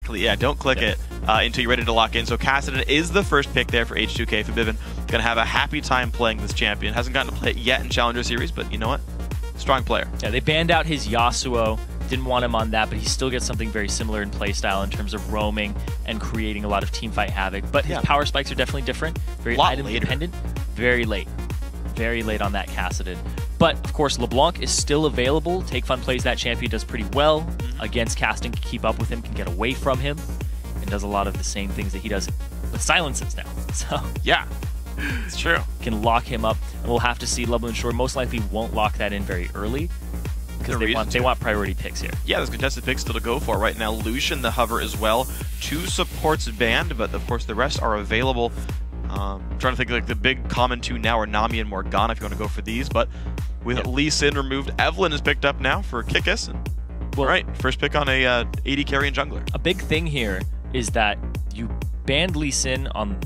Exactly, yeah, don't click it until you're ready to lock in. So Kassadin is the first pick there for H2K. Fabivin gonna have a happy time playing this champion. Hasn't gotten to play it yet in Challenger Series, but you know what? Strong player. Yeah, they banned out his Yasuo. Didn't want him on that, but he still gets something very similar in playstyle in terms of roaming and creating a lot of teamfight havoc. But his power spikes are definitely different. Very item dependent. Very late. Very late on that Kassadin. But, of course, LeBlanc is still available. Take Fun plays that champion, does pretty well against casting, can keep up with him, can get away from him, and does a lot of the same things that he does with silences now. So yeah, it's true. Can lock him up, and we'll have to see. Lublin Shore most likely won't lock that in very early because they want priority picks here. Yeah, there's contested picks still to go for right now. Lucian, the hover as well. 2 supports banned, but of course the rest are available. Trying to think like the big common 2 now are Nami and Morgana if you want to go for these, but with Lee Sin removed, Evelyn is picked up now for Kikis. Well, all right, first pick on a AD carry and jungler. A big thing here is that you banned Lee Sin on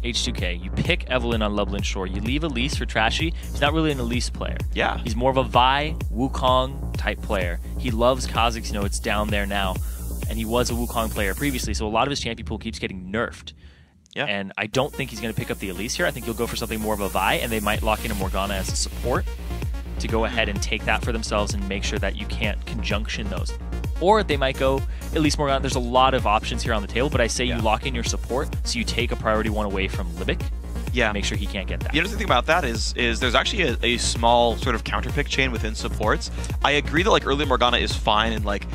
H2K, you pick Evelyn on Lublin Shore, you leave Elise for Trashy. He's not really an Elise player. Yeah. He's more of a Vi, Wukong type player. He loves Kha'Zix, you know, it's down there now, and he was a Wukong player previously, so a lot of his champion pool keeps getting nerfed. Yeah. And I don't think he's going to pick up the Elise here. I think he'll go for something more of a Vi, and they might lock in a Morgana as a support to go ahead and take that for themselves and make sure that you can't conjunction those. Or they might go at least Morgana. There's a lot of options here on the table, but I say you lock in your support, so you take a priority 1 away from Libic. Yeah. Make sure he can't get that. The interesting thing about that is there's actually a small sort of counterpick chain within supports. I agree that like early Morgana is fine, and like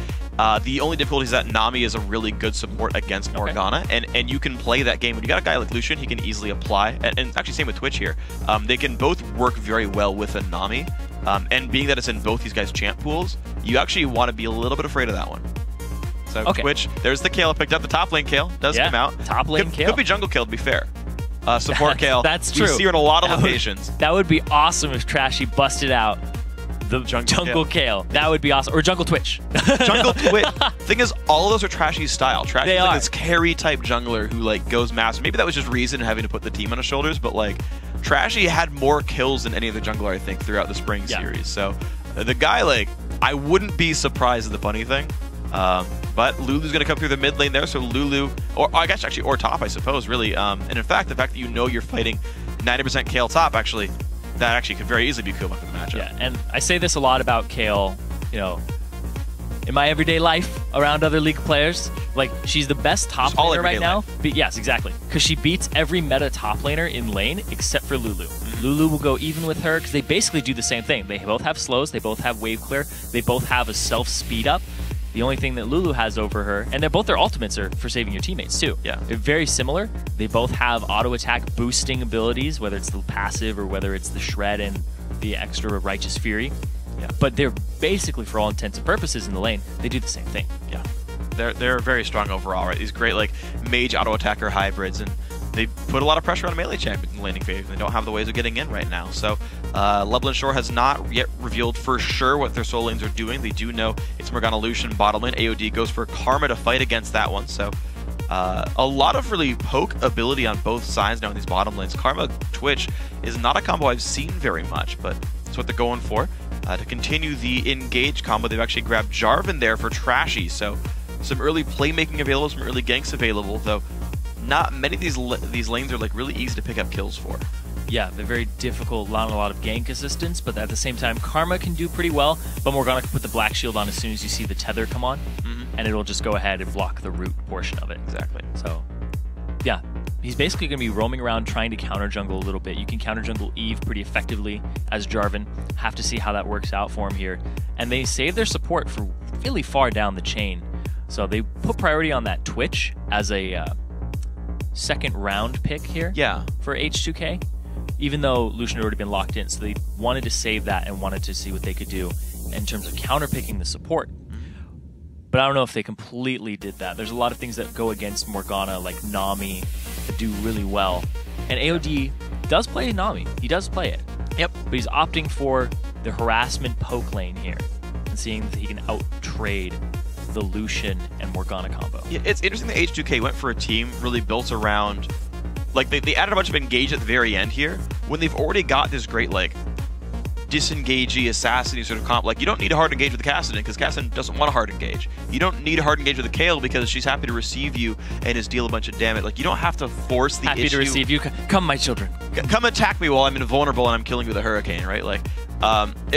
the only difficulty is that Nami is a really good support against Morgana, and you can play that game. When you got a guy like Lucian, he can easily apply, and actually same with Twitch here. They can both work very well with a Nami, and being that it's in both these guys' champ pools, you actually want to be a little bit afraid of that one. So Twitch, there's the Kale picked up. The top lane Kale does come out. Top lane Kale. Could be jungle Kale, to be fair. Support Kale. That's true. We see her in a lot of locations. That would be awesome if Trashy busted out the jungle Kale. That would be awesome. Or jungle Twitch. Jungle Twitch. Thing is, all of those are Trashy's style. Trashy's like are. this carry type jungler who like goes massive. Maybe that was just reason having to put the team on his shoulders, but like Trashy had more kills than any other jungler I think throughout the spring series. So the guy, like, I wouldn't be surprised at the funny thing. But Lulu's going to come through the mid lane there, so Lulu, or I guess actually, or top, I suppose, really. And in fact, the fact that you know you're fighting 90% Kale top, actually, that actually could very easily be cool for the matchup. Yeah, and I say this a lot about Kale, you know, in my everyday life around other League players. Like, she's the best top laner right now. Yes, exactly. Because she beats every meta top laner in lane except for Lulu. Lulu will go even with her because they basically do the same thing. They both have slows, they both have wave clear, they both have a self speed up. The only thing that Lulu has over her, and both their ultimates are for saving your teammates too. Yeah. They're very similar. They both have auto attack boosting abilities, whether it's the passive or whether it's the shred and the extra righteous fury. Yeah. But they're basically, for all intents and purposes in the lane, they do the same thing. Yeah. They're very strong overall, right? These great like mage auto attacker hybrids, and they put a lot of pressure on a melee champion in the laning phase. They don't have the ways of getting in right now. So Lublin Shore has not yet revealed for sure what their solo lanes are doing. They do know it's Morgana Lucian bottom lane. AOD goes for Karma to fight against that one. So a lot of really poke ability on both sides now in these bottom lanes. Karma Twitch is not a combo I've seen very much, but that's what they're going for. To continue the engage combo, they've actually grabbed Jarvan there for Trashy. So some early playmaking available, some early ganks available, though not many of these lanes are like really easy to pick up kills for. Yeah, they're very difficult, not a lot of gank assistance, but at the same time, Karma can do pretty well, but Morgana can put the black shield on as soon as you see the tether come on, and it'll just go ahead and block the root portion of it. Exactly. So, yeah, he's basically going to be roaming around trying to counter jungle a little bit. You can counter jungle Eve pretty effectively as Jarvan. Have to see how that works out for him here. And they save their support for really far down the chain. So they put priority on that Twitch as a second round pick here for H2K, even though Lucian had already been locked in. So they wanted to save that and wanted to see what they could do in terms of counterpicking the support. But I don't know if they completely did that. There's a lot of things that go against Morgana, like Nami, that do really well. And AOD does play Nami. He does play it. Yep. But he's opting for the harassment poke lane here and seeing that he can out-trade the Lucian and Morgana combo. Yeah, it's interesting that H2K went for a team really built around, like they added a bunch of engage at the very end here when they've already got this great like disengagey, assassin sort of comp. Like, you don't need a hard engage with the Kassadin because Kassadin doesn't want a hard engage. You don't need a hard engage with the Kale because she's happy to receive you and just deal a bunch of damage. Like, you don't have to force the issue. Happy to receive you. Come, my children. Come attack me while I'm invulnerable and I'm killing you with a hurricane, right? Like,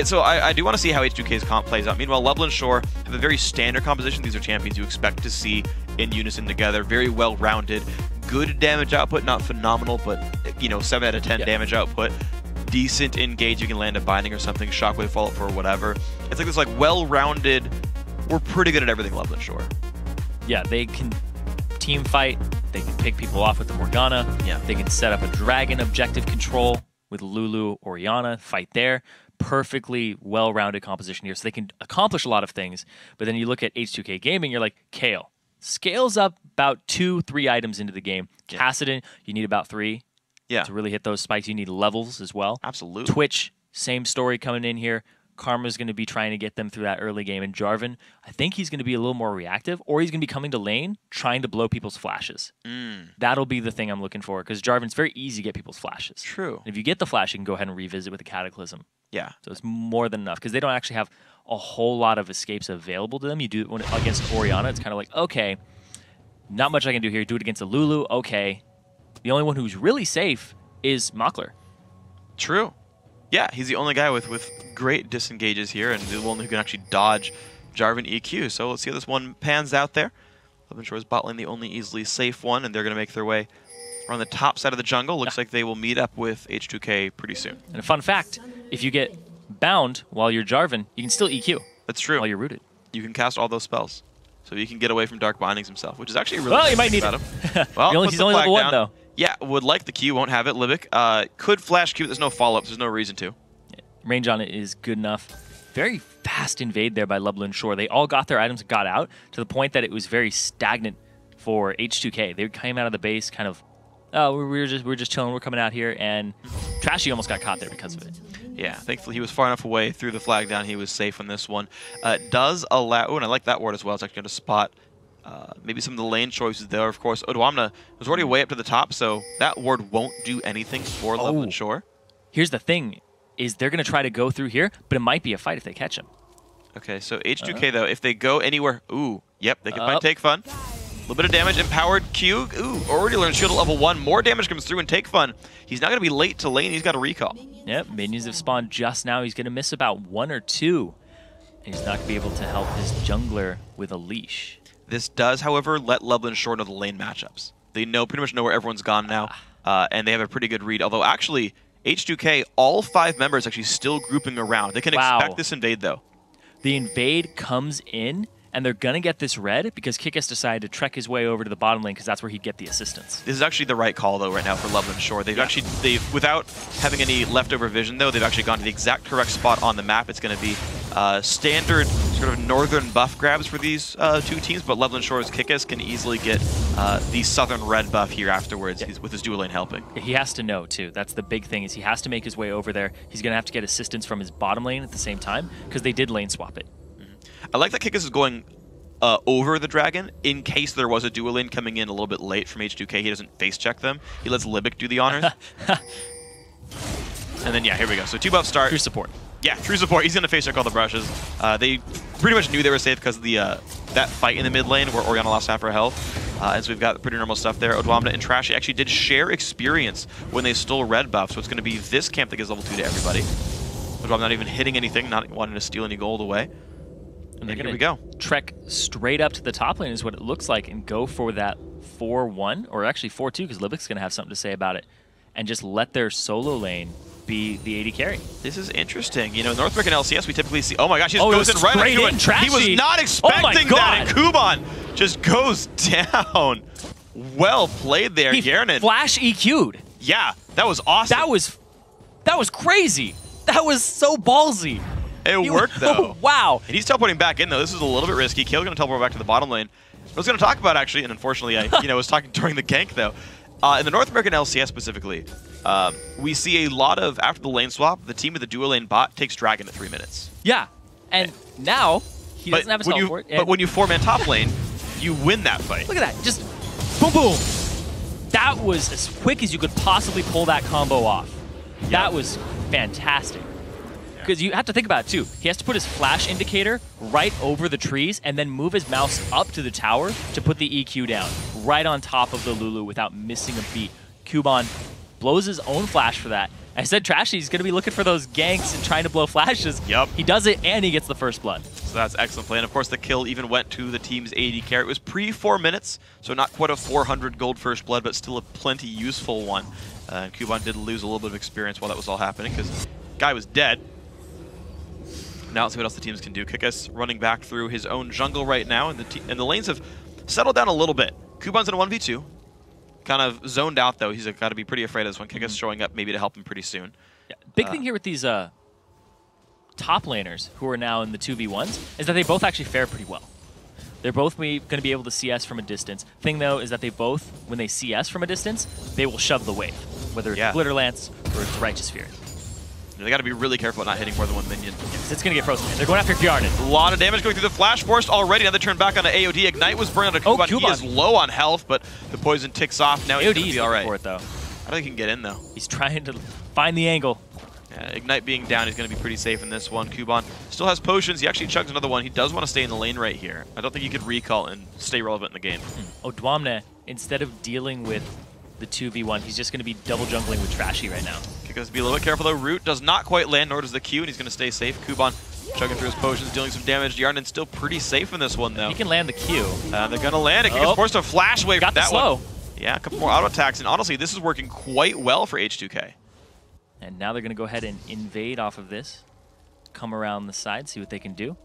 so I do want to see how H2K's comp plays out. Meanwhile, Lublin Shore have a very standard composition. These are champions you expect to see in unison together. Very well-rounded. Good damage output, not phenomenal, but, you know, 7 out of 10 damage output. Decent engage, you can land a binding or something, shockwave follow-up for whatever. It's like this like well-rounded, we're pretty good at everything Lublin Shore. Yeah, they can team fight, they can pick people off with the Morgana, they can set up a dragon objective control with Lulu, Orianna, fight there. Perfectly well-rounded composition here, so they can accomplish a lot of things. But then you look at H2K Gaming, you're like, Kale. Scales up about 2-3 items into the game. Kassadin, you need about 3. To really hit those spikes, you need levels as well. Absolutely. Twitch, same story coming in here. Karma's going to be trying to get them through that early game. And Jarvan, I think he's going to be a little more reactive, or he's going to be coming to lane trying to blow people's flashes. That'll be the thing I'm looking for, because Jarvan's very easy to get people's flashes. True. And if you get the flash, you can go ahead and revisit with a Cataclysm. Yeah. So it's more than enough, because they don't actually have a whole lot of escapes available to them. You do it when against Orianna, it's kind of like, okay, not much I can do here. Do it against a Lulu, okay. The only one who's really safe is Makler. True. Yeah, he's the only guy with great disengages here, and the one who can actually dodge Jarvan EQ. So let's see how this one pans out there. Lublin Shore's bot lane, the only easily safe one, and they're going to make their way around the top side of the jungle. Looks like they will meet up with H2K pretty soon. And a fun fact, if you get bound while you're Jarvan, you can still EQ. That's true. While you're rooted. You can cast all those spells. So he can get away from Dark Bindings himself, which is actually really well, you might need about him. Well, he's only level 1, though. Yeah, would like the Q, won't have it. Libic could flash Q, but there's no follow-ups. There's no reason to. Range on it is good enough. Very fast invade there by Lublin Shore. They all got their items and got out to the point that it was very stagnant for H2K. They came out of the base kind of, oh, we're just chilling, we're coming out here, and Trashy almost got caught there because of it. Yeah, thankfully he was far enough away, threw the flag down, he was safe on this one. Does allow, and I like that ward as well, it's actually going to spot maybe some of the lane choices there. Of course, Odwamna was already way up to the top, so that ward won't do anything for Lublin Shore. Here's the thing, is they're going to try to go through here, but it might be a fight if they catch him. Okay, so H2K though, if they go anywhere, yep, they can find Take Fun. A little bit of damage, empowered Q, already learned shield at level 1, more damage comes through and Take Fun. He's not going to be late to lane, he's got a recall. Yep, minions have spawned just now, he's going to miss about 1 or 2. And he's not going to be able to help his jungler with a leash. This does, however, let Lublin Shore know the lane matchups. They pretty much know where everyone's gone now, and they have a pretty good read. Although, actually, H2K, all 5 members actually still grouping around. They can expect this invade, though. The invade comes in, and they're going to get this red because Kikis decided to trek his way over to the bottom lane because that's where he'd get the assistance. This is actually the right call, though, right now for Lublin Shore. They've without having any leftover vision, though, they've actually gone to the exact correct spot on the map. It's going to be standard sort of northern buff grabs for these 2 teams, but Lublin Shore's Kikis can easily get the southern red buff here afterwards with his dual lane helping. He has to know, too. That's the big thing, is he has to make his way over there. He's going to have to get assistance from his bottom lane at the same time because they did lane swap it. I like that Kikis is going over the dragon in case there was a dual lane coming in a little bit late from H2K. He doesn't face check them. He lets Libic do the honors. And then, yeah, here we go. So 2 buff start. True support. Yeah, true support. He's going to face check all the brushes. They pretty much knew they were safe because of the that fight in the mid lane where Orianna lost half her health. And so we've got pretty normal stuff there. Odwamna and Trashy actually did share experience when they stole red buff, so it's going to be this camp that gives level 2 to everybody. Odwamna not even hitting anything, not wanting to steal any gold away. And here we go. Trek straight up to the top lane is what it looks like and go for that 4-1, or actually 4-2 because Libic's going to have something to say about it, and just let their solo lane be the AD carry. This is interesting. You know, North American LCS, we typically see, oh my gosh, he just goes in right on Kuban. He was not expecting that, and Kuban just goes down. Well played there, Zirene. Flash EQ'd. Yeah, that was awesome. That was crazy. That was so ballsy. It worked, though. Wow. And he's teleporting back in, though. This is a little bit risky. Kale's going to teleport back to the bottom lane. I was going to talk about, actually, and unfortunately, I was talking during the gank, though. In the North American LCS specifically, we see a lot of, after the lane swap, the team with the dual lane bot takes Dragon at 3 minutes. Yeah. And now, he doesn't have a teleport. But when you 4-man top lane, you win that fight. Look at that. Just boom, boom. That was as quick as you could possibly pull that combo off. Yep. That was fantastic. Because you have to think about it, too. He has to put his flash indicator right over the trees and then move his mouse up to the tower to put the EQ down, right on top of the Lulu without missing a beat. Kuban blows his own flash for that. I said Trashy's going to be looking for those ganks and trying to blow flashes. Yep. He does it, and he gets the first blood. So that's excellent play. And of course, the kill even went to the team's AD carry. It was pre-4 minutes, so not quite a 400 gold first blood, but still a plenty useful one. And Kuban did lose a little bit of experience while that was all happening, because guy was dead. Now let's see what else the teams can do. Kikus running back through his own jungle right now, and the lanes have settled down a little bit. Kuban's in a 1v2. Kind of zoned out, though. He's got to be pretty afraid of this one. Kikus showing up maybe to help him pretty soon. Yeah. Big thing here with these top laners who are now in the 2v1s is that they both actually fare pretty well. They're both going to be able to CS from a distance. Thing, though, is that they both, when they CS from a distance, they will shove the wave, whether it's Glitter Lance or it's Righteous Fury. They got to be really careful about not hitting more than one minion. Yes, it's going to get frozen. They're going after Zirene. A lot of damage going through the Flash Burst already. Now they turn back onto AOD. Ignite was burned onto Kuban. He is low on health, but the poison ticks off. Now he's going to be all right. For it, though. I don't think he can get in, though. He's trying to find the angle. Yeah, Ignite being down, he's going to be pretty safe in this one. Kuban still has potions. He actually chugs another one. He does want to stay in the lane right here. I don't think he could recall and stay relevant in the game. Oh, Dwamne, instead of dealing with the 2v1, he's just going to be double jungling with Trashy right now. Kikus, be a little bit careful though. Root does not quite land, nor does the Q, and he's going to stay safe. Kuban chugging through his potions, dealing some damage. Zirene still pretty safe in this one though. He can land the Q. They're going to land it. Kikus forced a flash wave got from that slow. one. Yeah, a couple more auto attacks, and honestly, this is working quite well for H2K. And now they're going to go ahead and invade off of this, come around the side, see what they can do.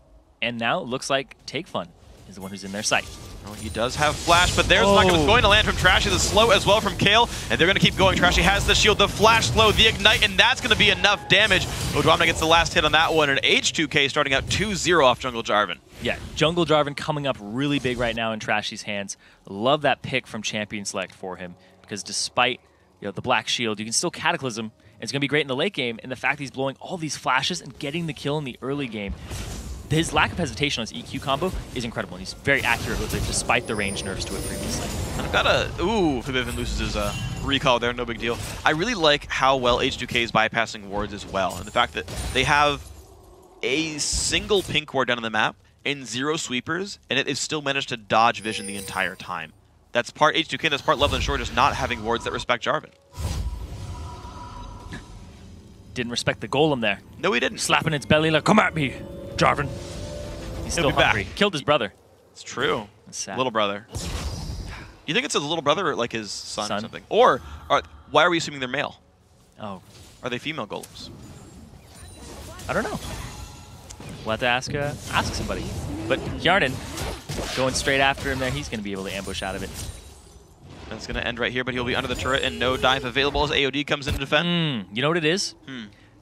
And now it looks like Take Fun is the one who's in their sight. Oh, he does have flash, but there's not going to land from Trashy. The slow as well from Kale, and they're going to keep going. Trashy has the shield, the flash slow, the ignite, and that's going to be enough damage. Dwamne gets the last hit on that one, and H2K starting out 2-0 off Jungle Jarvan. Yeah, Jungle Jarvan coming up really big right now in Trashy's hands. Love that pick from Champion Select for him, because despite the Black Shield, you can still Cataclysm. It's going to be great in the late game, and the fact that he's blowing all these flashes and getting the kill in the early game. His lack of hesitation on his EQ combo is incredible, and he's very accurate with it despite the range nerfs to it previously. I've got a... Ooh, Fibivin loses his recall there, no big deal. I really like how well H2K is bypassing wards as well, and the fact that they have a single pink ward down on the map and 0 sweepers, and they've still managed to dodge vision the entire time. That's part H2K, and that's part Lublin Shore just not having wards that respect Jarvan. Didn't respect the golem there. No, he didn't. Slapping its belly like, come at me, Jarvan. He's still hungry. Killed his brother. It's true. That's sad. Little brother. You think it's his little brother or like his son or something? Or why are we assuming they're male? Oh. Are they female golems? I don't know. We'll have to ask somebody. But Zirene going straight after him there. He's going to be able to ambush out of it. That's going to end right here, but he'll be under the turret and no dive available as AOD comes in to defend. You know what it is?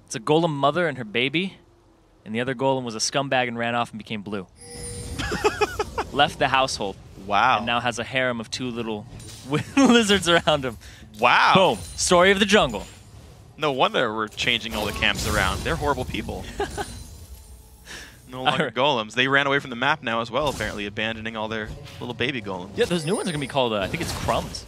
It's a golem mother and her baby, and the other golem was a scumbag and ran off and became blue. Left the household. Wow. And now has a harem of 2 little lizards around him. Wow. Boom. Story of the jungle. No wonder we're changing all the camps around. They're horrible people. No longer golems. They ran away from the map now as well, apparently, abandoning all their little baby golems. Yeah, those new ones are going to be called, I think it's Crumbs.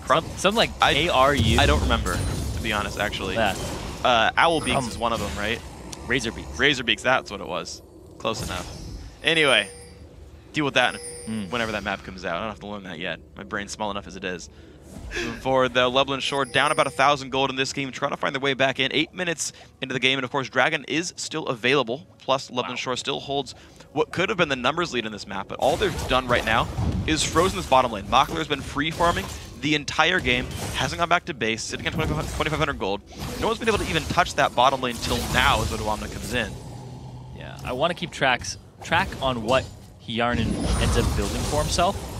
Crumb? Something like A-R-U. I don't remember, to be honest, actually. Yeah. Owlbeaks is one of them, right? Razorbeaks. Razorbeaks, that's what it was. Close enough. Anyway, deal with that whenever that map comes out. I don't have to learn that yet. My brain's small enough as it is. Moving forward, the Lublin Shore down about 1,000 gold in this game, trying to find their way back in. 8 minutes into the game, and of course, Dragon is still available. Plus, Lublin Shore still holds what could have been the numbers lead in this map, but all they've done right now is frozen this bottom lane. Makler has been free farming the entire game, hasn't gone back to base, sitting at 2,500 gold. No one's been able to even touch that bottom lane till now as Dwamne comes in. Yeah, I want to keep track on what Zirene ends up building for himself.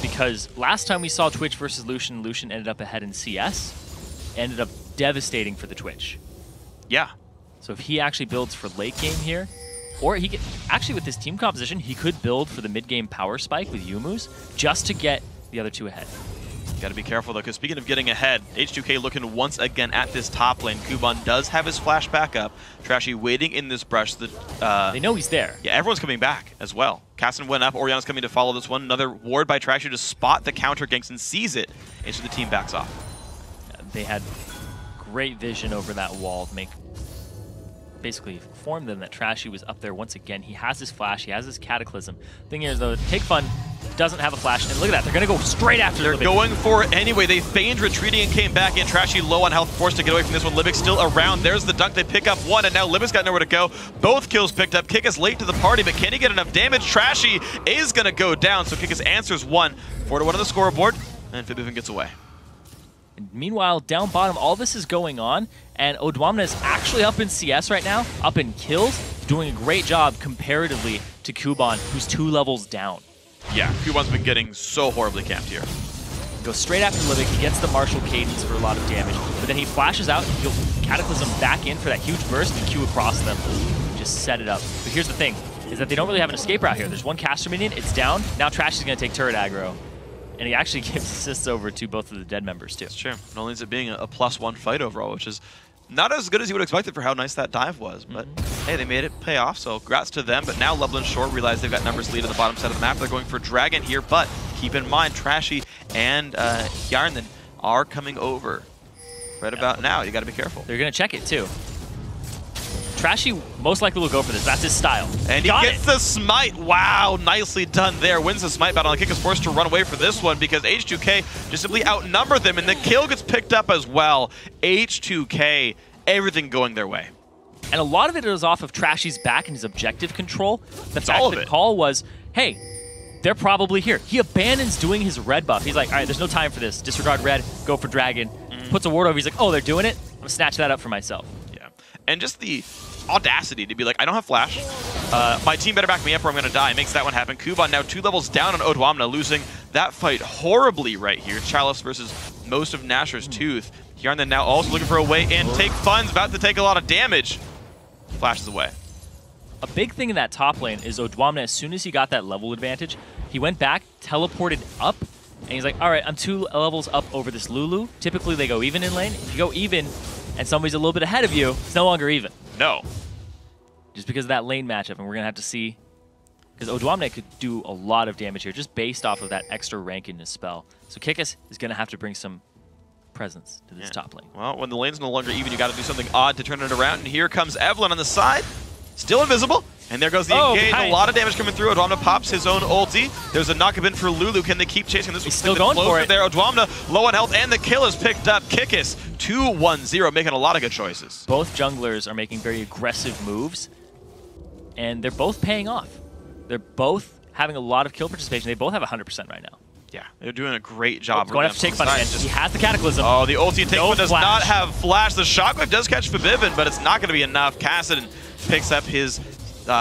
Because last time we saw Twitch versus Lucian, Lucian ended up ahead in CS, ended up devastating for the Twitch. Yeah. So if he actually builds for late game here, or he could, actually with this team composition, he could build for the mid game power spike with Yumu's just to get the other 2 ahead. Got to be careful, though, because speaking of getting ahead, H2K looking once again at this top lane. Kuban does have his flash back up. Trashy waiting in this brush. They know he's there. Yeah, everyone's coming back as well. Casson went up. Oriana's coming to follow this one. Another ward by Trashy to spot the counter ganks and sees it. And so the team backs off. They had great vision over that wall to make basically informed them that Trashy was up there once again. He has his flash, he has his Cataclysm. Thing is, though, Take Fun doesn't have a flash, and look at that, they're going to go straight after They're Libic. Going for it anyway. They feigned retreating and came back in. Trashy low on health, forced to get away from this one. Libic's still around. There's the dunk. They pick up one, and now Libic's got nowhere to go. Both kills picked up. Kickus late to the party, but can he get enough damage? Trashy is going to go down, so Kickus answers one. 4-1 on the scoreboard, and Fibivin gets away. And meanwhile, down bottom, all this is going on, and Odwamna is actually up in CS right now, up in kills, doing a great job comparatively to Kuban, who's 2 levels down. Yeah, Kuban's been getting so horribly camped here. Goes straight after Libic, he gets the Martial Cadence for a lot of damage, but then he flashes out and he'll Cataclysm back in for that huge burst and Q across them. Just set it up. But here's the thing, is that they don't really have an escape route here. There's one caster minion, it's down, now Trash is going to take turret aggro. And he actually gives assists over to both of the dead members too. That's true. It only ends up being a +1 fight overall, which is not as good as you would expect it for how nice that dive was. But hey, they made it pay off, so congrats to them. But now Lublin Shore realize they've got numbers lead on the bottom side of the map. They're going for Dragon here, but keep in mind, Trashy and Zirene are coming over right about now. You got to be careful. They're going to check it too. Trashy most likely will go for this. That's his style. And he gets the smite. Wow, nicely done there. Wins the smite battle. And Kick is forced to run away for this one because H2K just simply outnumbered them. And the kill gets picked up as well. H2K, everything going their way. And a lot of it is off of Trashy's back and his objective control. The fact all that of it. call was, hey, they're probably here. He abandons doing his red buff. He's like, all right, there's no time for this. Disregard red, go for Dragon. Puts a ward over. He's like, oh, they're doing it? I'm going to snatch that up for myself. Yeah. And just the audacity to be like, I don't have flash. My team better back me up or I'm going to die. Makes that one happen. Kuban now 2 levels down on Odwamna, losing that fight horribly right here. Chalice versus most of Nasher's Tooth. Zirene now also looking for a way in. Take Fun's about to take a lot of damage. Flashes away. A big thing in that top lane is Odwamna, as soon as he got that level advantage, he went back, teleported up, and he's like, all right, I'm 2 levels up over this Lulu. Typically, they go even in lane. If you go even and somebody's a little bit ahead of you, it's no longer even. No. Just because of that lane matchup, and we're going to have to see, because Odwamna could do a lot of damage here just based off of that extra rank in his spell. So Kickus is going to have to bring some presence to this top lane. Well, when the lane's no longer even, you got to do something odd to turn it around. And here comes Evelyn on the side, still invisible. And there goes the engage. A lot of damage coming through. Odwamna pops his own ulti. There's a knock-up for Lulu. Can they keep chasing this? He's still going for it. There, Odwamna low on health, and the kill is picked up. Kickus 2-1-0, making a lot of good choices. Both junglers are making very aggressive moves, and they're both paying off. They're both having a lot of kill participation. They both have 100% right now. Yeah, they're doing a great job. Going after Take Fun again. He has the Cataclysm. Oh, the ulti Take Fun does not have flash. The Shockwave does catch Fibivin, but it's not going to be enough. Kassadin picks up his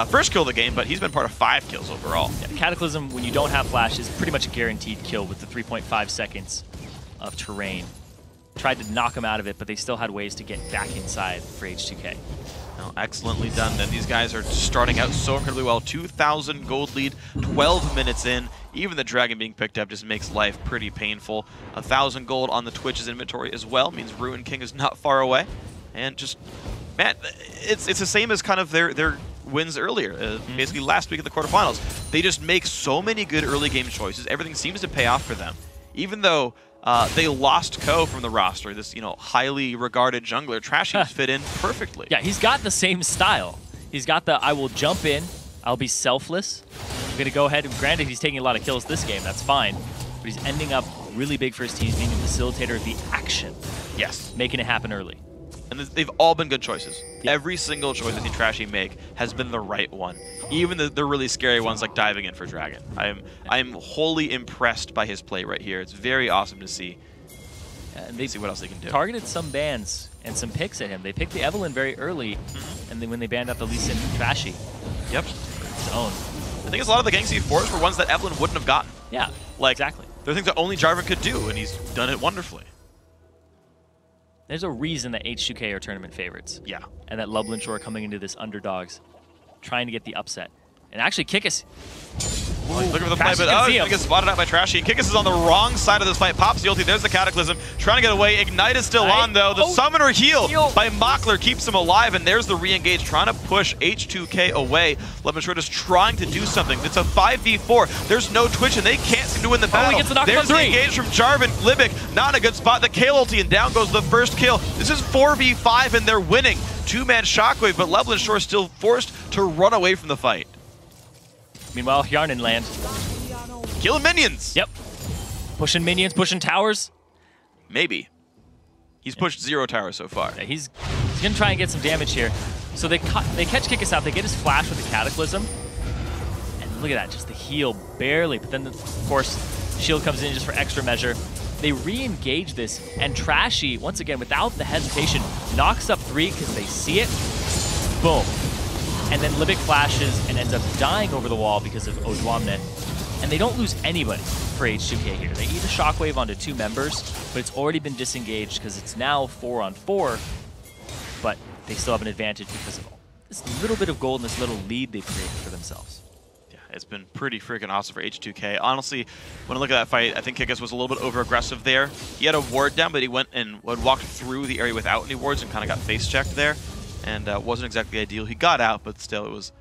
first kill of the game, but he's been part of 5 kills overall. Yeah, Cataclysm, when you don't have flash, is pretty much a guaranteed kill with the 3.5 seconds of terrain. Tried to knock him out of it, but they still had ways to get back inside for H2K. No, excellently done then. These guys are starting out so incredibly well. 2,000 gold lead, 12 minutes in. Even the Dragon being picked up just makes life pretty painful. 1,000 gold on the Twitch's inventory as well. Means Ruin King is not far away. And just, man, it's the same as kind of their wins earlier, basically last week of the quarterfinals. They just make so many good early game choices. Everything seems to pay off for them. Even though they lost Ko from the roster, this highly regarded jungler, Trashy's fit in perfectly. Yeah, he's got the same style. He's got the I will jump in, I'll be selfless. I'm going to go ahead, and granted he's taking a lot of kills this game, that's fine. But he's ending up really big for his team, being a facilitator of the action. Yes. Making it happen early. And they've all been good choices. Yeah. Every single choice that Trashy make has been the right one. Even the really scary ones like diving in for Dragon. I'm wholly impressed by his play right here. It's very awesome to see. And they see what else they can do. Targeted some bans and some picks at him. They picked the Evelyn very early, and then when they banned out the Lee Sin Trashy. Yep. His own. I think it's a lot of the Gang C4s were ones that Evelyn wouldn't have gotten. Yeah, exactly. They're things that only Jarvan could do, and he's done it wonderfully. There's a reason that H2K are tournament favorites. Yeah. And that Lublin Shore coming into this underdogs, trying to get the upset. And actually, Kickus. Looking for the play, but he's gonna get spotted out by Trashy. Kickus is on the wrong side of this fight. Pops the ulti. There's the Cataclysm. Trying to get away. Ignite is still on, though. The Summoner heal by Mockler keeps him alive, and there's the re-engage, trying to push H2K away. Lublin Shore just trying to do something. It's a 5v4. There's no Twitch, and they can't seem to win the battle. He gets the knock There's on the 3. engage from Jarvan. Libic, not in a good spot. The Kale ulti, and down goes the first kill. This is 4v5, and they're winning. two-man Shockwave, but Lublin Shore is still forced to run away from the fight. Meanwhile, Yarnin land. Killing minions! Yep. Pushing minions, pushing towers. Maybe. He's pushed 0 towers so far. Yeah, he's going to try and get some damage here. So they catch Kickus out. They get his flash with the Cataclysm. And look at that, just the heal, barely. But then, of course, shield comes in just for extra measure. They re-engage this, and Trashy, once again, without the hesitation, knocks up Phreak because they see it. Boom. And then Libic flashes and ends up dying over the wall because of Odwamne. And they don't lose anybody for H2K here. They eat a Shockwave onto 2 members, but it's already been disengaged because it's now 4-on-4. But they still have an advantage because of this little bit of gold and this little lead they've created for themselves. Yeah, it's been pretty freaking awesome for H2K. Honestly, when I look at that fight, I think Kickus was a little bit over-aggressive there. He had a ward down, but he went and walked through the area without any wards and kind of got face-checked there. And wasn't exactly ideal. He got out, but still, it was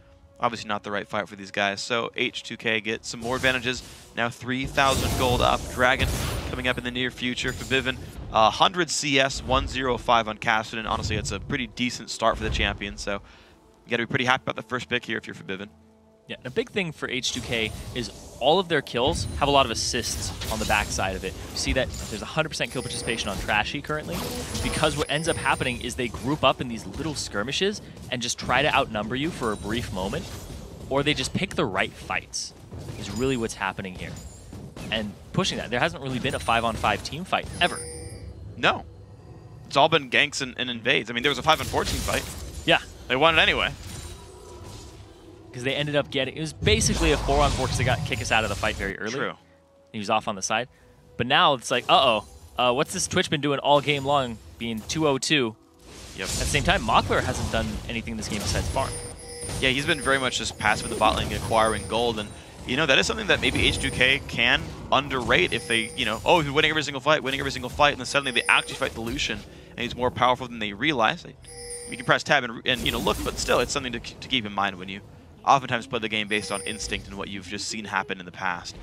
obviously not the right fight for these guys. So H2K get some more advantages. Now 3,000 gold up. Dragon coming up in the near future for Bivin. 100 CS, 105 on Cassidy. Honestly, it's a pretty decent start for the champion. So you got to be pretty happy about the first pick here if you're for Bivin. Yeah, and a big thing for H2K is all of their kills have a lot of assists on the backside of it. You see that there's 100% kill participation on Trashy currently, because what ends up happening is they group up in these little skirmishes and just try to outnumber you for a brief moment, or they just pick the right fights, is really what's happening here. And pushing that, there hasn't really been a 5-on-5 team fight, ever. No. It's all been ganks and invades. I mean, there was a 5-on-4 team fight. Yeah. They won it anyway. Because they ended up getting, it was basically a 4-on-4 because they got Kickus out of the fight very early. True. He was off on the side. But now it's like, uh-oh, what's this Twitch been doing all game long, being 2-0-2? Yep. At the same time, Mockler hasn't done anything this game besides farm. Yeah, he's been very much just passive in the bot lane, acquiring gold, and you know, that is something that maybe H2K can underrate if they, you know, oh, he's winning every single fight, and then suddenly they actually fight the Lucian, and he's more powerful than they realize. You can press tab and you know, look, but still, it's something to keep in mind when you oftentimes play the game based on instinct and what you've just seen happen in the past.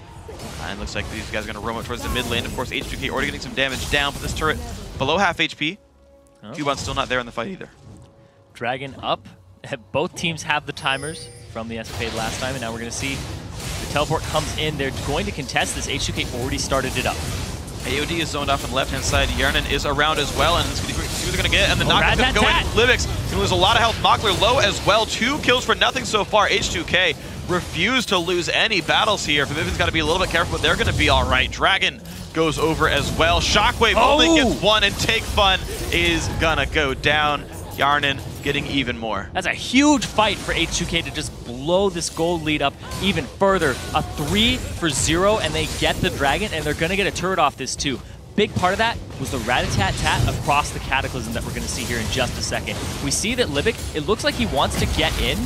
And it looks like these guys are going to roam up towards the mid lane. Of course, H2K already getting some damage down, but this turret below half HP. Oh. Cubon's still not there in the fight either. Dragon up. Both teams have the timers from the escapade last time, and now we're going to see the teleport comes in. They're going to contest this. H2K already started it up. AOD is zoned off on the left-hand side. Yarnin is around as well, and let's see what they're going to get. And the knockback's going to go in. Livix going to lose a lot of health. Mockler low as well. 2 kills for nothing so far. H2K refuse to lose any battles here. Vivian's got to be a little bit careful, but they're going to be all right. Dragon goes over as well. Shockwave only gets 1, and Take Fun is going to go down. Yarnin getting even more. That's a huge fight for H2K to just blow this gold lead up even further. A 3-for-0, and they get the Dragon, and they're going to get a turret off this too. Big part of that was the rat-a-tat-tat across the Cataclysm that we're going to see here in just a second. We see that Libic, it looks like he wants to get in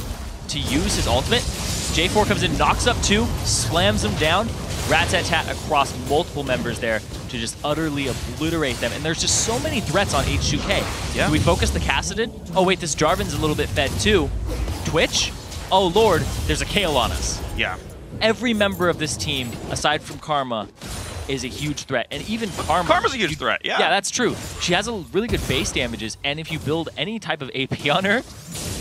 to use his ultimate. J4 comes in, knocks up 2, slams him down. Rat-tat-tat across multiple members there to just utterly obliterate them. And there's just so many threats on H2K. Yeah. Do we focus the Cassidon? Oh wait, this Jarvan's a little bit fed too. Twitch? Oh lord, there's a Kayle on us. Yeah. Every member of this team, aside from Karma, is a huge threat. And even Karma's a huge threat, yeah. Yeah, that's true. She has a really good base damages, and if you build any type of AP on her,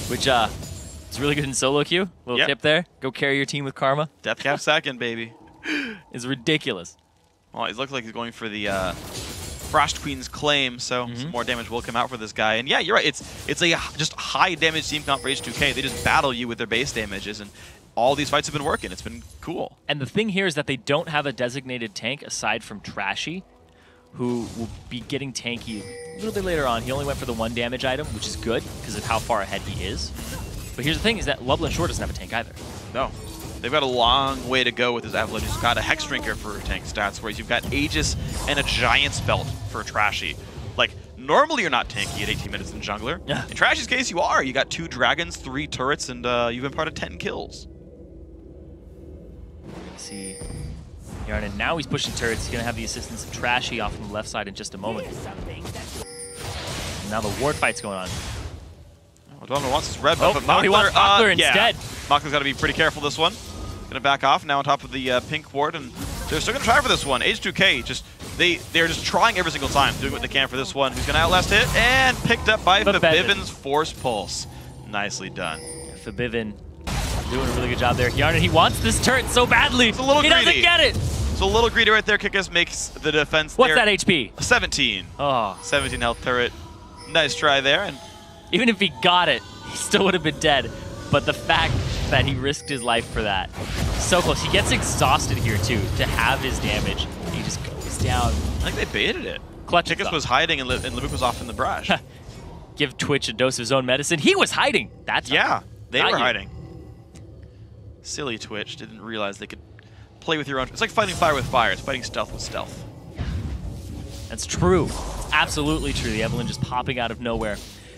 which it's really good in solo queue, little tip there, go carry your team with Karma. Death cap second, baby. It's ridiculous. Well, it looks like he's going for the Frost Queen's claim, so some more damage will come out for this guy. And yeah, you're right. It's a just high damage team comp for H2K. They just battle you with their base damages, and all these fights have been working. It's been cool. And the thing here is that they don't have a designated tank aside from Trashy, who will be getting tanky a little bit later on. He only went for the 1 damage item, which is good because of how far ahead he is. But here's the thing, is that Lublin Shore doesn't have a tank either. No. They've got a long way to go with his Avalanche. He's got a Hex Drinker for tank stats, whereas you've got Aegis and a Giant's Belt for Trashy. Like, normally you're not tanky at 18 minutes in Jungler. Yeah. In Trashy's case, you are. You got 2 dragons, 3 turrets, and you've been part of 10 kills. See, Yarnin, now he's pushing turrets. He's going to have the assistance of Trashy off on the left side in just a moment. And now the ward fight's going on. Odwamne wants his red buff, but Mockler, he wants Mockler instead. Yeah. Mockler's got to be pretty careful this one. Gonna back off now on top of the pink ward, and they're still gonna try for this one. H2K just they're just trying every single time, doing what they can for this one. Who's going to outlast hit? And picked up by Fabiven's Force Pulse. Nicely done. Fabiven doing a really good job there. Zirene, he wants this turret so badly. It's a little greedy. He doesn't get it. It's a little greedy right there. Kickus makes the defense What's there. that HP? 17. Oh. 17 health turret. Nice try there. And even if he got it, he still would have been dead. But the fact that he risked his life for that, so close. He gets exhausted here too to have his damage. He just goes down. I think they baited it. Clutch. Kickus was hiding and Lubick was off in the brush. Give Twitch a dose of his own medicine. He was hiding. That's yeah, they were hiding. Silly Twitch didn't realize they could play with your own. It's like fighting fire with fire. It's fighting stealth with stealth. That's true. Absolutely true. The Evelyn just popping out of nowhere.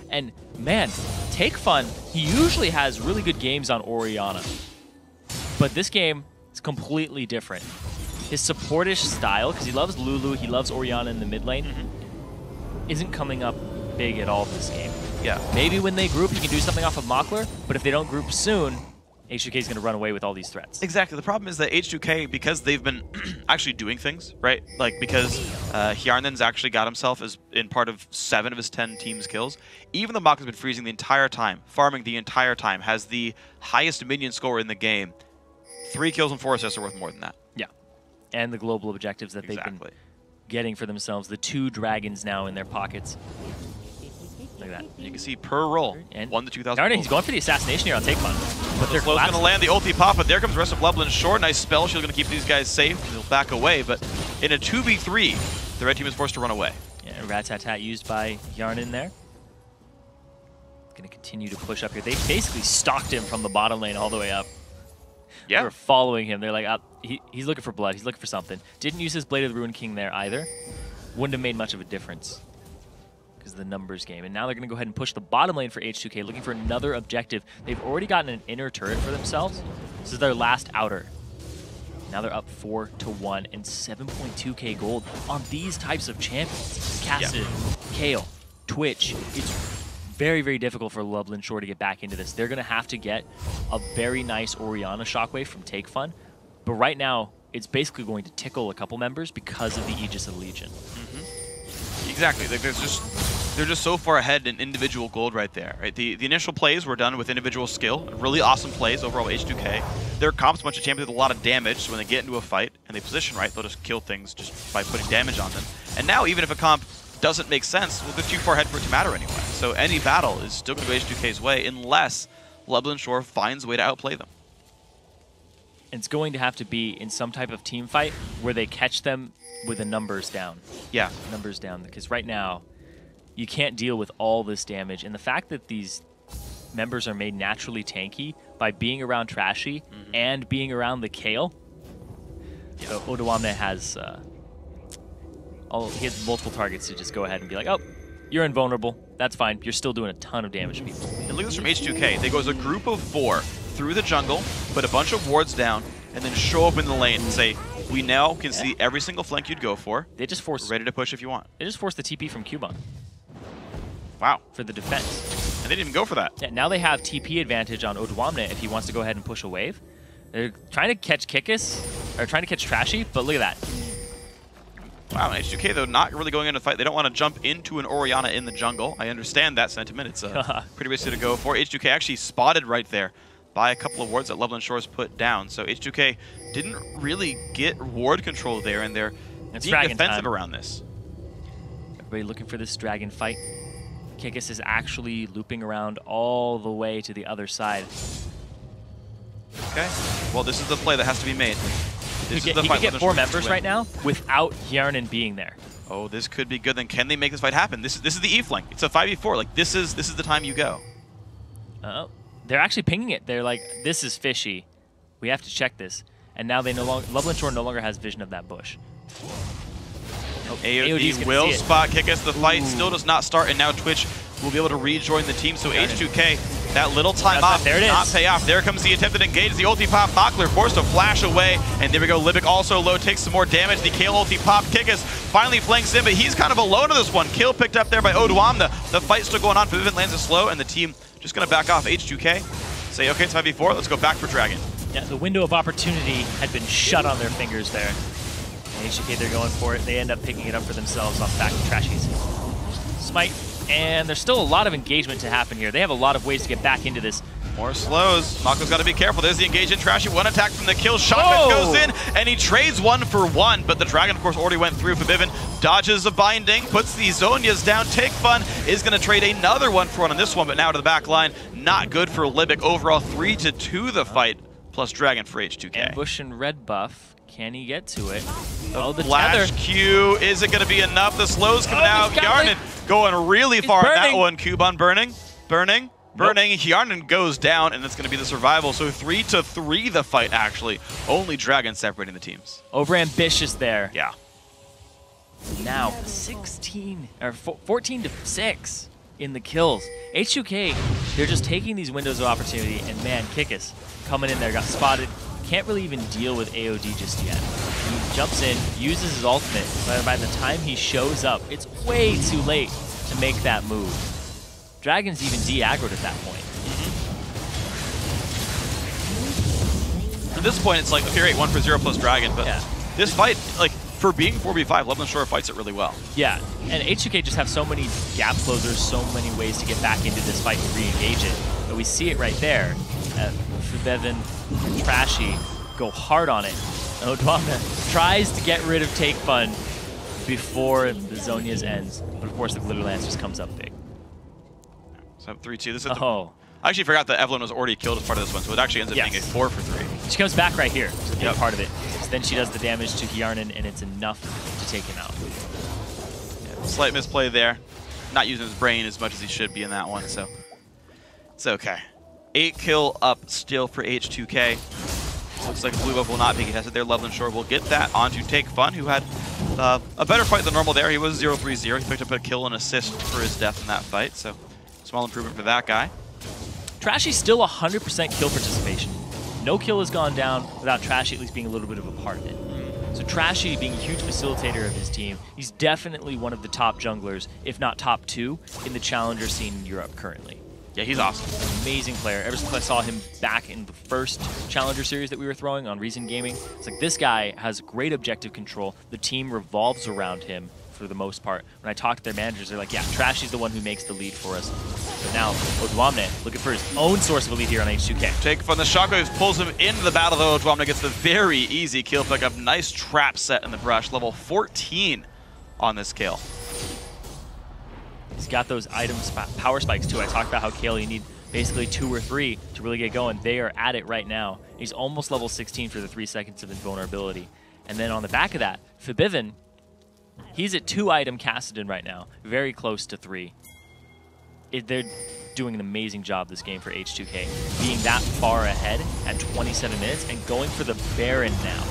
And man, Take Fun, he usually has really good games on Orianna. But this game is completely different. His supportish style, because he loves Lulu, he loves Orianna in the mid lane, isn't coming up big at all this game. Yeah. Maybe when they group, he can do something off of Mockler, but if they don't group soon, H2K is going to run away with all these threats. Exactly. The problem is that H2K, because they've been actually doing things, right? Like, because Hjarnen's actually got himself as in part of 7 of his 10 team's kills. Even though Mach has been freezing the entire time, farming the entire time, has the highest minion score in the game, 3 kills and 4 assists are worth more than that. Yeah. And the global objectives that they've been getting for themselves. The 2 dragons now in their pockets. Look at that. You can see per roll, and 1 to 2,000. Zirene, he's going for the assassination here on Take Fun. But they're close going to land the ulti pop, but there comes the rest of Lublin short. Nice spell shield going to keep these guys safe. He'll back away, but in a 2v3, the red team is forced to run away. Yeah, rat-tat-tat used by Zirene in there. Going to continue to push up here. They basically stalked him from the bottom lane all the way up. Yeah. They were following him. They're like, he's looking for blood. He's looking for something. Didn't use his Blade of the Ruined King there either. Wouldn't have made much of a difference because of the numbers game. And now they're going to go ahead and push the bottom lane for H2K, looking for another objective. They've already gotten an inner turret for themselves. This is their last outer. Now they're up 4-1 and 7.2k gold on these types of champions. Casted, Kale, Twitch. It's very, very difficult for Lublin Shore to get back into this. They're going to have to get a very nice Orianna shockwave from Take Fun. But right now, it's basically going to tickle a couple members because of the Aegis of Legion. Exactly. Like they're just so far ahead in individual gold right there. Right? The initial plays were done with individual skill. Really awesome plays overall H2K. Their comp's a bunch of champions with a lot of damage, so when they get into a fight and they position right, they'll just kill things just by putting damage on them. And now, even if a comp doesn't make sense, well, they're too far ahead for it to matter anyway. So any battle is still going to go H2K's way unless Lublin Shore finds a way to outplay them. It's going to have to be in some type of team fight where they catch them with the numbers down. Yeah. Numbers down, because right now, you can't deal with all this damage. And the fact that these members are made naturally tanky by being around Trashy and being around the Kale. Yeah. So Odawamne has he has multiple targets to just go ahead and be like, oh, you're invulnerable. That's fine. You're still doing a ton of damage to people. And look at this from H2K. They go as a group of 4 through the jungle, put a bunch of wards down, and then show up in the lane and say, we now can see every single flank you'd go for. They just force. Ready to push if you want. They just forced the TP from Cubon. Wow. For the defense. And they didn't even go for that. Yeah, now they have TP advantage on Odawamne if he wants to go ahead and push a wave. They're trying to catch Kickus, or trying to catch Trashy, but look at that. Wow, H2K, though, not really going into a fight. They don't want to jump into an Orianna in the jungle. I understand that sentiment. It's pretty risky to go for. H2K actually spotted right there by a couple of wards that Lublin Shores put down. So H2K didn't really get ward control there, and they're being defensive around this. Everybody looking for this dragon fight. Kickus is actually looping around all the way to the other side. Okay. Well, this is the play that has to be made. He can get 4 members right now without Zirene being there. Oh, this could be good. Then can they make this fight happen? This is the E flank. It's a 5v4. Like this is the time you go. They're actually pinging it. They're like, this is fishy. We have to check this. And now they Lublin Shore no longer has vision of that bush. Oh, AOD will spot Kickus. The fight still does not start, and now Twitch will be able to rejoin the team. So H2K, that little time off did not pay off. There comes the attempted engage. The ulti pop. Mockler forced to flash away, and there we go. Libic also low, takes some more damage. The Kale ulti pop. Kickus finally flanks in, but he's kind of alone in this one. Kill picked up there by Odawamne. The fight's still going on. Vivint lands it slow, and the team just going to back off. H2K say, okay, it's 5v4. Let's go back for Dragon. Yeah, the window of opportunity had been shut on their fingers there. H2K, they're going for it. They end up picking it up for themselves off back of Trashy's smite. And there's still a lot of engagement to happen here. They have a lot of ways to get back into this. More slows. Mako's got to be careful. There's the engagement. Trashy, one attack from the kill. Shotgun goes in, and he trades 1 for 1. But the Dragon, of course, already went through. Forbidden dodges a binding, puts the Zhonyas down. Take Fun is going to trade another 1 for 1 on this one, but now to the back line. Not good for Libic. Overall, 3-2 the fight, plus Dragon for H2K. Ambush and red buff. Can he get to it? The flash tether. Q. Is it going to be enough? The slows coming out. Hjarnan going really far in that one. Kuban burning. Hjarnan goes down, and it's going to be the survival. So 3-3 the fight, actually. Only Dragon separating the teams. Overambitious there. Yeah. Now 14-6 in the kills. H2K, they're just taking these windows of opportunity, and man, Kikis coming in there, got spotted. Can't really even deal with AOD just yet. He jumps in, uses his ultimate, but by the time he shows up, it's way too late to make that move. Dragon's even de-aggroed at that point. At this point, it's like, okay, great, 1 for 0 plus Dragon, but yeah. This fight, like, for being 4v5, Lublin Shore fights it really well. Yeah, and H2K just have so many gap closers, so many ways to get back into this fight and re-engage it. But we see it right there. Forbidden and Trashy go hard on it. Odwamna tries to get rid of Take Fun before the Zhonya's ends, but of course the Glitter Lance just comes up big. So 3-2. This is I actually forgot that Evelyn was already killed as part of this one, so it actually ends up being a 4 for 3. She comes back right here, so the part of it. So then she does the damage to Hjarnan, and it's enough to take him out. Yeah, slight misplay there. Not using his brain as much as he should be in that one, so it's okay. 8 kill up still for H2K. Looks like Blue Buff will not be contested there. Lublin Shore will get that onto Take Fun, who had a better fight than normal there. He was 0-3-0. He picked up a kill and assist for his death in that fight, so small improvement for that guy. Trashy's still 100% kill participation. No kill has gone down without Trashy at least being a little bit of a part of it. So Trashy, being a huge facilitator of his team, he's definitely one of the top junglers, if not top 2, in the challenger scene in Europe currently. Yeah, he's awesome. Amazing player. Ever since I saw him back in the first Challenger series that we were throwing on Reason Gaming, it's like this guy has great objective control. The team revolves around him for the most part. When I talk to their managers, they're like, yeah, Trashy's the one who makes the lead for us. But now, Odwamna looking for his own source of a lead here on H2K. Take Fun, the Shockwaves pulls him into the battle, though. Odwamna gets the very easy kill pickup. Nice trap set in the brush. Level 14 on this kill. He's got those power spikes too. I talked about how Kale, you need basically 2 or 3 to really get going. They are at it right now. He's almost level 16 for the 3 seconds of invulnerability. And then on the back of that, Forbidden, he's at 2 item Kassadin right now, very close to 3. They're doing an amazing job this game for H2K, being that far ahead at 27 minutes and going for the Baron now.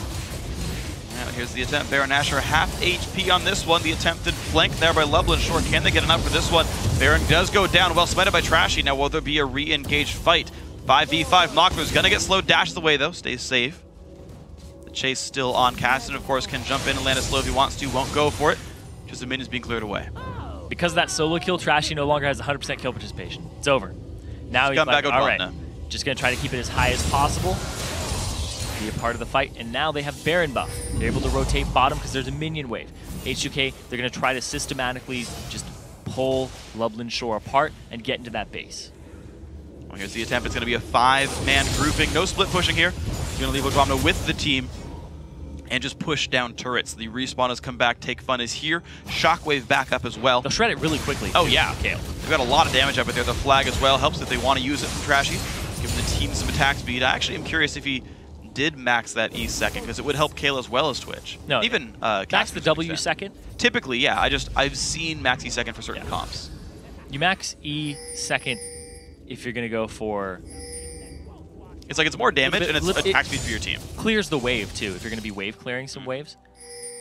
Now here's the attempt. Baron Asher half HP on this one. The attempted flank there by Lublin Shore. Can they get enough for this one? Baron does go down. Well smited by Trashy. Now will there be a re-engaged fight? 5v5. Mockler's gonna get slow. Dashes away though. Stays safe. The chase still on. Kassadin, of course, can jump in and land a slow if he wants to. Won't go for it. Just the minions being cleared away. Because of that solo kill, Trashy no longer has 100% kill participation. It's over. Now he's like, all right, just gonna try to keep it as high as possible. Be a part of the fight, and now they have Baron buff. They're able to rotate bottom because there's a minion wave. H2K, they're going to try to systematically just pull Lublin Shore apart and get into that base. Well, here's the attempt. It's going to be a 5-man grouping. No split pushing here. He's going to leave Odwamna with the team and just push down turrets. The respawn has come back. Take Fun is here. Shockwave back up as well. They'll shred it really quickly. Oh, yeah. Kale. They've got a lot of damage up there. The flag as well helps if they want to use it from Trashy. Give the team some attack speed. I actually am curious if he did max that E second, because it would help Kale as well as Twitch. No, even max the W second. Typically, yeah. I've seen max E second for certain comps. You max E second if you're gonna go for. It's like it's more damage and it's attack speed for your team. Clears the wave too. If you're gonna be wave clearing some waves,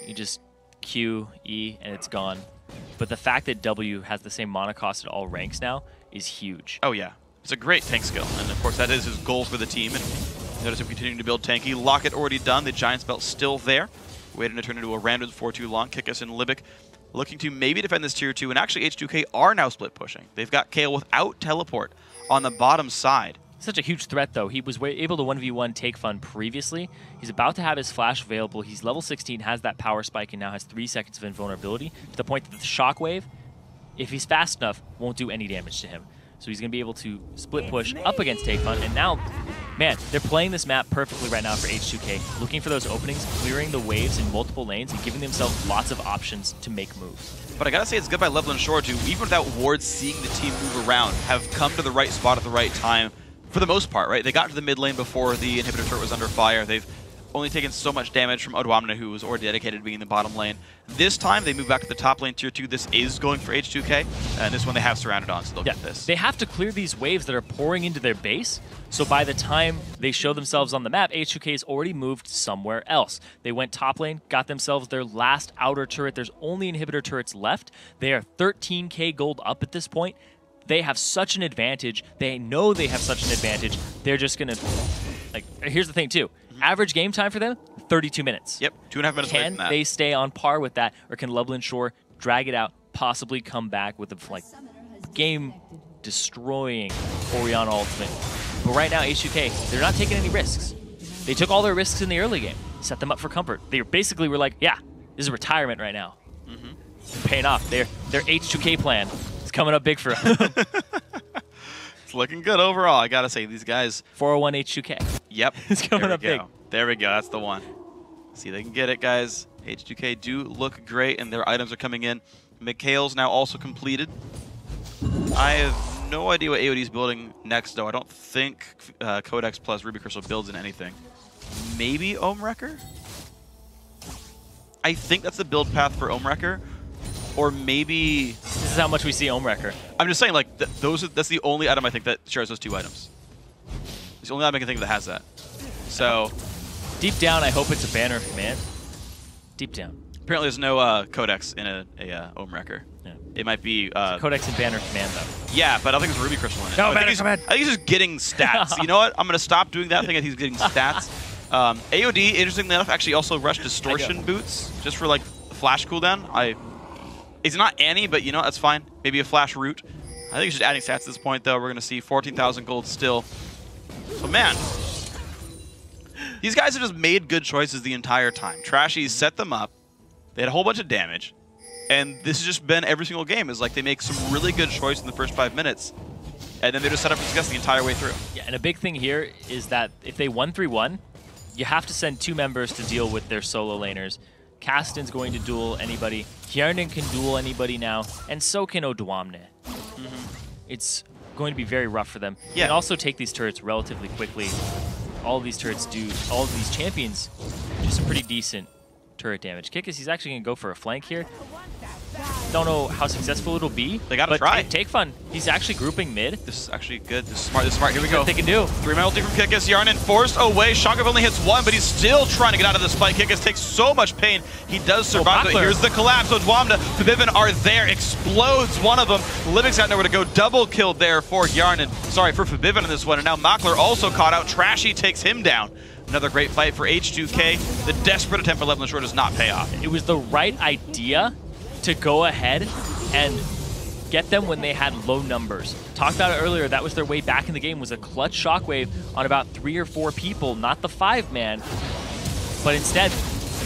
you just Q E and it's gone. But the fact that W has the same mana cost at all ranks now is huge. Oh yeah, it's a great tank skill, and of course that is his goal for the team. And notice him continuing to build tanky. Locket already done. The Giant's Belt still there. Waiting to turn into a random for too long. Kikis and Libic looking to maybe defend this tier 2. And actually H2K are now split pushing. They've got Kale without teleport on the bottom side. such a huge threat, though. He was able to 1v1 take Fun previously. He's about to have his flash available. He's level 16, has that power spike, and now has 3 seconds of invulnerability, to the point that the shockwave, if he's fast enough, won't do any damage to him. So he's going to be able to split push up against Take Fun. And now, man, they're playing this map perfectly right now for H2K, looking for those openings, clearing the waves in multiple lanes, and giving themselves lots of options to make moves. But I gotta say, it's good by Lublin Shore to, even without wards seeing the team move around, have come to the right spot at the right time for the most part, right? They got to the mid lane before the inhibitor turret was under fire. They've only taken so much damage from Odwamna, who was already dedicated to being in the bottom lane. This time, they move back to the top lane, tier 2. This is going for H2K, and this one they have surrounded on, so they'll get this. They have to clear these waves that are pouring into their base, so by the time they show themselves on the map, H2K has already moved somewhere else. They went top lane, got themselves their last outer turret. There's only inhibitor turrets left. They are 13k gold up at this point. They have such an advantage. They know they have such an advantage. They're just going to... Like, here's the thing, too. Average game time for them, 32 minutes. Yep, 2.5 minutes away from that. Can they stay on par with that, or can Lublin Shore drag it out, possibly come back with a game-destroying Orion ultimate? But right now, H2K, they're not taking any risks. They took all their risks in the early game, set them up for comfort. They basically were like, yeah, this is retirement right now. It's paying off. Their H2K plan is coming up big for them. It's looking good overall, I gotta say. These guys... 401 H2K. Yep. It's coming up big. There we go. That's the one. See, they can get it, guys. H2K do look great, and their items are coming in. Mikhail's now also completed. I have no idea what AOD's building next, though. I don't think Codex plus Ruby Crystal builds in anything. Maybe Ohm Wrecker? I think that's the build path for Ohm Wrecker. Or maybe... This is how much we see Ohm Wrecker. I'm just saying, like, that's the only item I think that shares those 2 items. It's the only item I can think of that has that. So... Deep down, I hope it's a banner of command. Deep down. Apparently there's no Codex in a Ohm Wrecker. Yeah. It might be... Codex and banner of command, though. Yeah, but I don't think there's Ruby Crystal in it. No, I think he's just getting stats. You know what? I'm going to stop doing that thing if he's getting stats. AOD, interestingly enough, actually also rushed Distortion Boots, just for, like, flash cooldown. It's not Annie, but, you know, that's fine. Maybe a flash root. I think he's just adding stats at this point, though. We're going to see 14,000 gold still. So, man... These guys have just made good choices the entire time. Trashy set them up. They had a whole bunch of damage. And this has just been every single game. Is like they make some really good choices in the first 5 minutes. And then they're just set up for success the entire way through. Yeah, and a big thing here is that if they 1-3-1, you have to send 2 members to deal with their solo laners. Kasten's going to duel anybody. Kjernen can duel anybody now. And so can Odwamne. It's going to be very rough for them. Yeah. You can also take these turrets relatively quickly. All of these turrets do, all of these champions do some pretty decent turret damage. Kikis, he's actually going to go for a flank here. Don't know how successful it'll be. They got to try. Take Fun. He's actually grouping mid. This is actually good. This is smart. This is smart. Here we go. What they can do. 3-man ulti from Kikis. Yarnin forced away. Shockwave only hits 1, but he's still trying to get out of the spike. Kikis takes so much pain. He does survive, but here's the collapse. Odwamna, Forbidden are there. Explodes one of them. Living's got nowhere to go. Double killed there for Yarnin. Sorry, for Forbidden in this one. And now Makler also caught out. Trashy takes him down. Another great fight for H2K. The desperate attempt for Lublin Shore does not pay off. It was the right idea to go ahead and get them when they had low numbers. Talked about it earlier, that was their way back in the game, was a clutch shockwave on about 3 or 4 people, not the 5-man, but instead,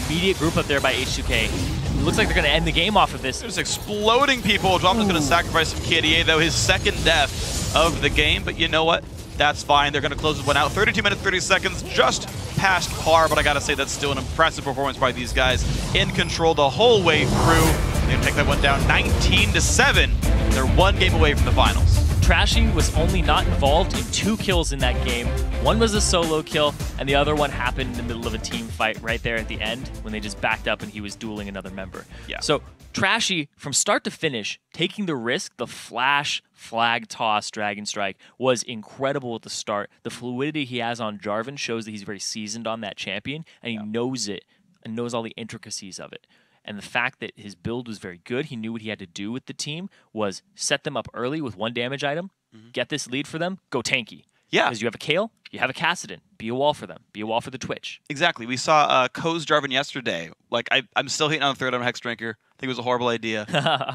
immediate group up there by H2K. It looks like they're going to end the game off of this. They're just exploding people. Odwamna's going to sacrifice some KDA, though, his 2nd death of the game, but you know what? That's fine. They're going to close this one out. 32 minutes, 30 seconds, just past par, but I got to say that's still an impressive performance by these guys. In control the whole way through. They're going to take that one down 19-7. They're 1 game away from the finals. Trashy was only not involved in 2 kills in that game. One was a solo kill, and the other one happened in the middle of a team fight right there at the end when they just backed up and he was dueling another member. Yeah. So Trashy, from start to finish, taking the risk, the flash, flag toss, dragon strike, was incredible at the start. The fluidity he has on Jarvan shows that he's very seasoned on that champion, and he knows it and knows all the intricacies of it. And the fact that his build was very good, he knew what he had to do with the team, was set them up early with 1 damage item, get this lead for them, go tanky. Yeah. Because you have a Kayle, you have a Kassadin. Be a wall for them. Be a wall for the Twitch. Exactly. We saw Ko's Jarvan yesterday. Like, I'm still hating on the 3rd on Hex Drinker. I think it was a horrible idea.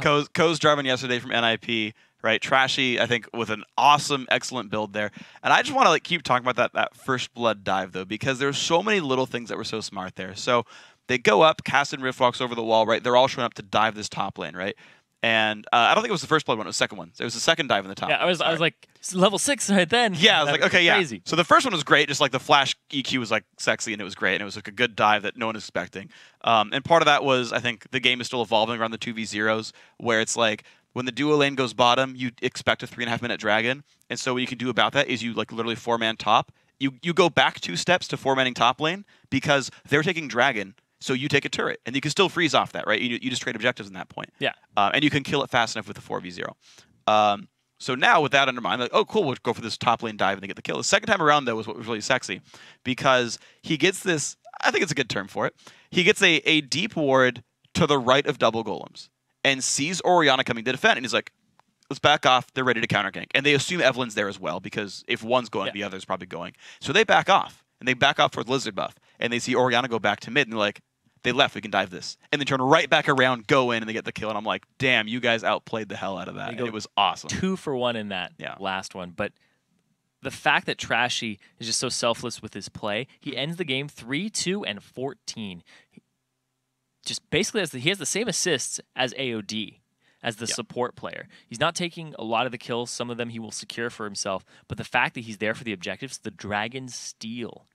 Ko's Jarvan yesterday from NIP right? Trashy, I think, with an awesome, excellent build there. And I just want to like keep talking about that first blood dive, though, because there's so many little things that were so smart there. So they go up, cast and Rift walks over the wall, right? They're all showing up to dive this top lane, right? And I don't think it was the first blood one, it was the second one. It was the second dive in the top. Yeah, I was like, level 6 right then. Yeah, I was like, okay, yeah. Crazy. So the first one was great, just like the flash EQ was like sexy and it was great, and it was like a good dive that no one was expecting. And part of that was, I think, the game is still evolving around the 2v0s, where it's like, when the duo lane goes bottom, you expect a 3.5-minute dragon, and so what you can do about that is you like literally 4-man top. You go back 2 steps to 4-manning top lane because they're taking dragon, so you take a turret, and you can still freeze off that, right? You just trade objectives in that point. Yeah. And you can kill it fast enough with the 4v0. So now, with that under mind, like, oh, cool, we'll go for this top lane dive and they get the kill. The second time around, though, was what was really sexy, because he gets this, I think it's a good term for it, he gets a deep ward to the right of double golems and sees Orianna coming to defend, and he's like, let's back off, they're ready to counter gank. And they assume Evelyn's there as well, because if one's going, the other's probably going. So they back off, and they back off towards Lizard buff, and they see Orianna go back to mid, and they're like, they left, we can dive this. And they turn right back around, go in, and they get the kill. And I'm like, damn, you guys outplayed the hell out of that. And it was awesome. 2 for 1 in that last one. But the fact that Trashy is just so selfless with his play, he ends the game 3-2 and 14. Just basically, he has the same assists as AOD, as the support player. He's not taking a lot of the kills. Some of them he will secure for himself. But the fact that he's there for the objectives, the Dragon Steal.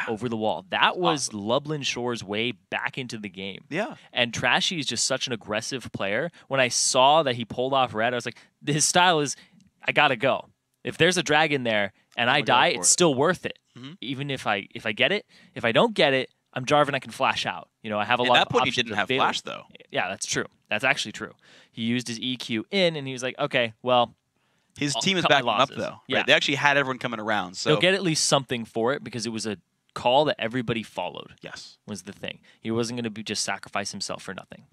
Over the wall. That was Lublin Shore's way back into the game. Yeah. And Trashy is just such an aggressive player. When I saw that he pulled off red, I was like, his style is, I gotta go. If there's a dragon there and I die, it's still worth it. Even if I get it. If I don't get it, I'm Jarvan, I can flash out. You know, I have a lot of options. At that point, he didn't have flash, though. Yeah, that's true. That's actually true. He used his EQ in, and he was like, okay, well, his team is backing up, though. Right? Yeah. They actually had everyone coming around. So they'll get at least something for it, because it was a call that everybody followed. Yes. Was the thing. He wasn't going to just sacrifice himself for nothing.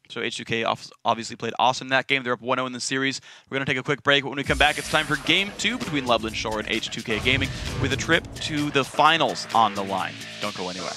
So H2K obviously played awesome in that game. They're up 1-0 in the series. We're going to take a quick break, but when we come back, it's time for Game 2 between Lublin Shore and H2K Gaming, with a trip to the finals on the line. Don't go anywhere.